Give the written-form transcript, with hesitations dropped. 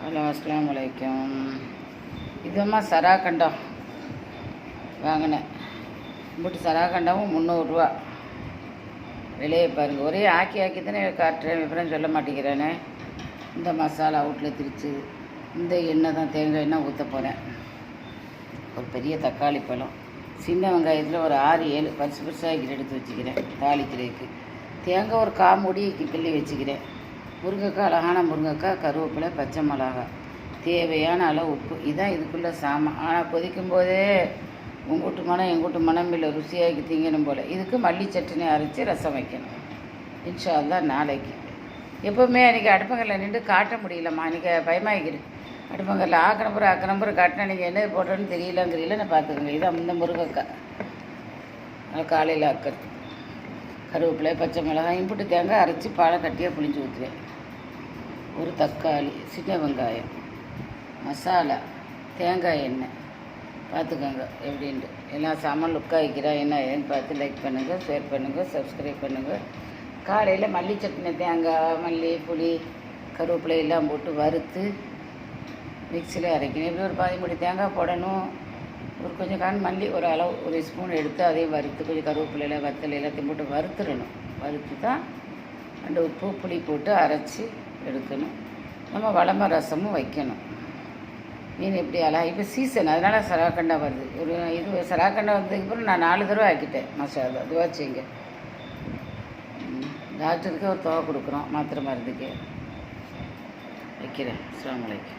Hello அஸ்ஸலாமு அலைக்கும். இதம்மா சராக்கண்டம் வாங்கினேன். இம்புட்டு சராக்கண்டமும் 300 விலையை பாருங்கள். ஒரே ஆக்கி தானே காட்டுறேன், விவரம் சொல்ல மாட்டேங்கிறேனே. இந்த மசாலா அவுட்டில் திரிச்சு இந்த எண்ணெய் தான், தேங்காய் எண்ணெய் ஊற்ற போகிறேன். ஒரு பெரிய தக்காளி பழம், சின்ன வெங்காயத்தில் ஒரு 6-7 பெருசாக எடுத்து வச்சுக்கிறேன் தாளிக்கிறதுக்கு. தேங்காய் ஒரு காமூடி கிள்ளி வச்சுக்கிறேன். முருங்கைக்காய், அழகான முருங்கைக்காய், கருவேப்பிலை, பச்சை மிளகாய், தேவையான அளவு உப்பு. இதுதான் இதுக்குள்ளே சாமான். ஆனால் கொதிக்கும் போதே உங்கூட்டு மனம் எங்கூட்டு மனம் இல்லை, ருசியாகி திங்கணும் போல். இதுக்கு மல்லி சட்னி அரைச்சி ரசம் வைக்கணும் இன்ஷா அல்லாஹ் நாளைக்கு. எப்போவுமே அன்றைக்கி அடுப்பங்கரில் நின்று காட்ட முடியலம்மா, இன்றைக்கி பயமாகிக்கிறேன். அடுப்பங்கரில் ஆக்கினப்புறம் காட்டினா நீங்கள் என்ன போட்டோன்னு தெரியலங்கிறீங்கள. நான் பார்த்துக்கோங்க. இதான் இந்த முருங்கைக்காய் காலையில் ஆக்கிறது. கருவேப்பிலை, பச்சை மிளகாய், இம்புட்டு தேங்காய் அரைச்சி பாலை கட்டியாக புளிஞ்சு ஊற்றுவேன். ஒரு தக்காளி, சின்ன வெங்காயம், மசாலா, தேங்காய் எண்ணெய். பார்த்துக்கோங்க எப்படின்ட்டு. எல்லாம் சாமான் லுக்காக வைக்கிறா என்ன ஏன்னு பார்த்து லைக் பண்ணுங்கள், ஷேர் பண்ணுங்கள், சப்ஸ்கிரைப் பண்ணுங்கள். காலையில் மல்லி சட்னி, தேங்காய், மல்லி, புளி, கருவேப்பிலை எல்லாம் போட்டு வறுத்து மிக்சியில் அரைக்கணும். எப்படி ஒரு 10 மூடி தேங்காய் போடணும். ஒரு கொஞ்சம் மல்லி ஒரு அளவு ஒரு ஸ்பூன் எடுத்து அதையும் வறுத்து கொஞ்சம் கருவேப்பிலையில் வத்தல் எல்லாத்தையும் போட்டு வறுத்துடணும். வறுத்து தான் 2 உப்பு புளி போட்டு அரைச்சி எடுக்கணும். நம்ம வளம ரசமும் வைக்கணும். மீன் எப்படி இப்போ சீசன், அதனால் சராக்கண்டா வருது. இது சராக்கண்டா வந்ததுக்கப்புறம் நான் 4 தடவை ஆக்கிட்டேன். மசாலா அதுவாக செய்யுங்க. டாக்டருக்கு ஒரு தொகை கொடுக்குறோம் மாத்திரை மருந்துக்கு. வைக்கிறேன். அஸ்ஸலாமு அலைக்கும்.